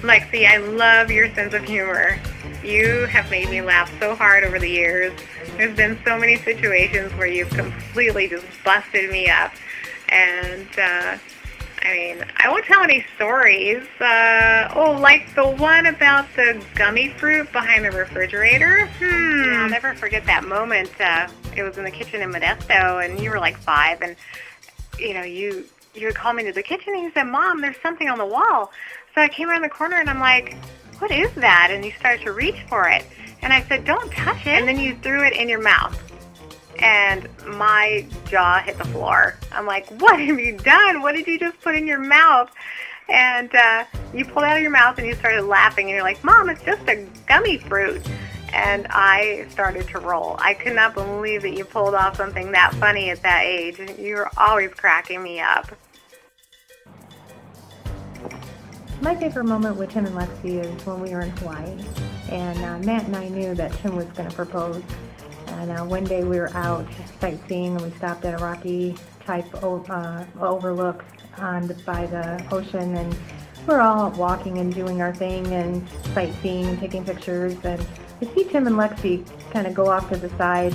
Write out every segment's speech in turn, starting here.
Lexi, I love your sense of humor. You have made me laugh so hard over the years. There's been so many situations where you've completely just busted me up. And, I won't tell any stories. Like the one about the gummy fruit behind the refrigerator. Yeah, I'll never forget that moment. It was in the kitchen in Modesto, and you were like 5, and, you would call me to the kitchen, and you said, Mom, there's something on the wall. So I came around the corner, and I'm like, what is that? And you started to reach for it. And I said, don't touch it. And then you threw it in your mouth. And my jaw hit the floor. I'm like, what have you done? What did you just put in your mouth? And you pulled it out of your mouth and you started laughing. And you're like, Mom, it's just a gummy fruit. And I started to roll. I could not believe that you pulled off something that funny at that age. You were always cracking me up. My favorite moment with Tim and Lexi is when we were in Hawaii. And Matt and I knew that Tim was going to propose. And one day we were out sightseeing and we stopped at a rocky type overlook by the ocean, and we're all walking and doing our thing and sightseeing and taking pictures, and I see Tim and Lexi kind of go off to the side.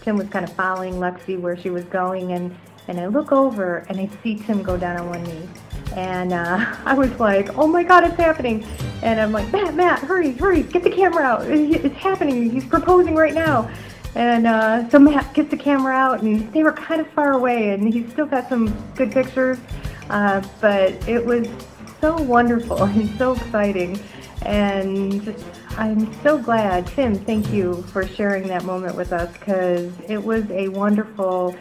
Tim was kind of following Lexi where she was going, and I look over and I see Tim go down on one knee. And I was like, oh my God, it's happening. And I'm like, Matt, hurry, get the camera out. It's happening, he's proposing right now. And so Matt gets the camera out, and they were kind of far away, and he still got some good pictures, but it was so wonderful and so exciting, and I'm so glad. Tim, thank you for sharing that moment with us, because it was a wonderful,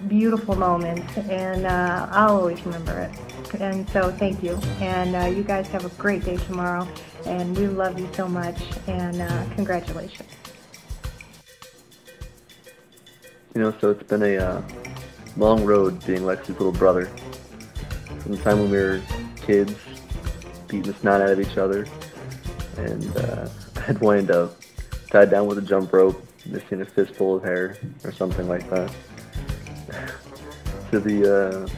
beautiful moment, and I'll always remember it. And so thank you, and you guys have a great day tomorrow, and we love you so much, and congratulations. So it's been a long road being Lexi's little brother. From the time when we were kids, beating the snot out of each other, and I'd wind up tied down with a jump rope, missing a fistful of hair, or something like that. To the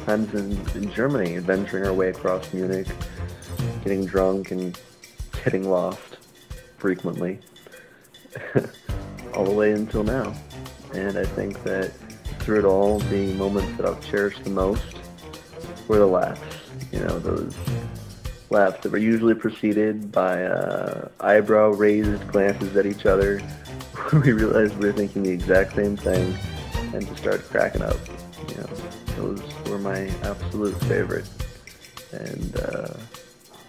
times in Germany, adventuring our way across Munich, getting drunk and getting lost frequently. All the way until now. And I think that through it all, the moments that I've cherished the most were the laughs. Those laughs that were usually preceded by eyebrow-raised glances at each other, where we realized we were thinking the exact same thing, and just started cracking up. Those were my absolute favorite. And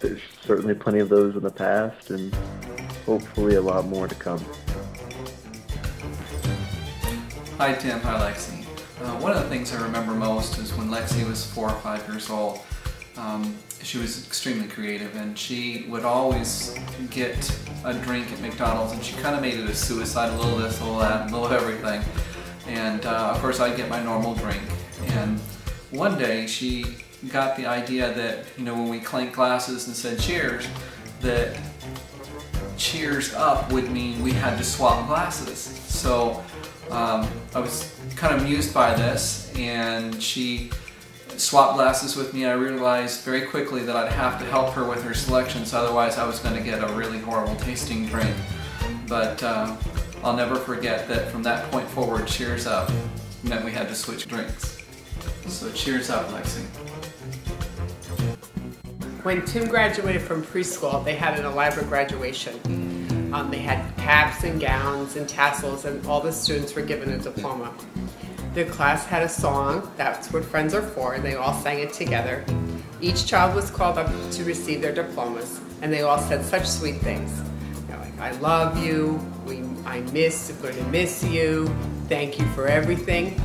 there's certainly plenty of those in the past, and hopefully a lot more to come. Hi Tim, hi Lexi. One of the things I remember most is when Lexi was 4 or 5 years old. She was extremely creative, and she would always get a drink at McDonald's, and she kind of made it a suicide, a little this, a little that, a little of everything. And of course I'd get my normal drink. And one day she got the idea that, when we clanked glasses and said cheers, that cheers up would mean we had to swap glasses. So I was kind of amused by this, and she swapped glasses with me. I realized very quickly that I'd have to help her with her selections, otherwise I was going to get a really horrible tasting drink. But I'll never forget that from that point forward, cheers up meant we had to switch drinks. So cheers up, Lexi. When Tim graduated from preschool, they had an elaborate graduation. They had caps and gowns and tassels, and all the students were given a diploma. The class had a song, that's what friends are for, and they all sang it together. Each child was called up to receive their diplomas, and they all said such sweet things. Like, I love you, I'm going to miss you, thank you for everything.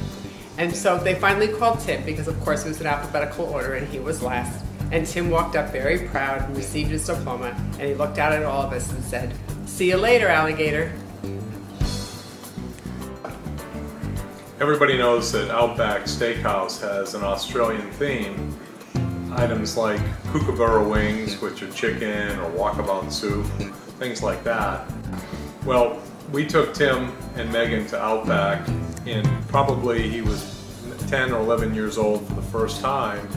And so they finally called Tim, because of course it was in alphabetical order, and he was last. And Tim walked up very proud and received his diploma, and he looked out at all of us and said, "See you later, alligator." Everybody knows that Outback Steakhouse has an Australian theme. Items like kookaburra wings, which are chicken, or walkabout soup, things like that. Well, we took Tim and Megan to Outback, and probably he was 10 or 11 years old for the first time.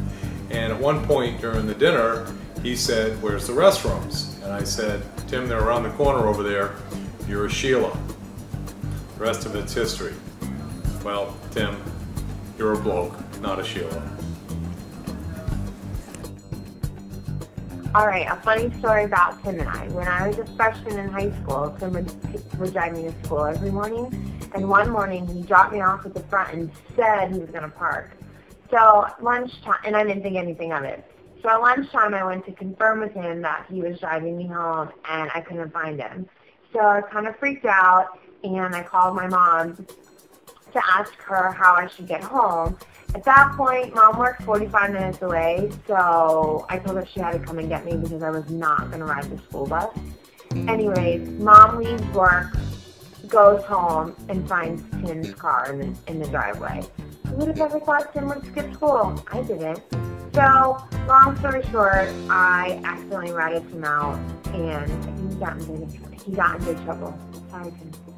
And at one point during the dinner, He said, "Where's the restrooms?" And I said, "Tim, they're around the corner over there. You're a Sheila." The rest of it's history. Well, Tim, you're a bloke, not a Sheila. All right, a funny story about Tim and I. When I was a freshman in high school, Tim would drive me to school every morning. And one morning, he dropped me off at the front and said he was going to park. So lunchtime, and I didn't think anything of it. So at lunchtime, I went to confirm with him that he was driving me home, and I couldn't find him. So I kind of freaked out, and I called my mom to ask her how I should get home. At that point, Mom worked 45 minutes away, so I told her she had to come and get me because I was not going to ride the school bus. Anyways, Mom leaves work, goes home, and finds Tim's car in the driveway. Who would have ever thought Tim would skip school? I didn't. So, long story short, I accidentally ratted him out, and he got in big trouble. Sorry, Tim.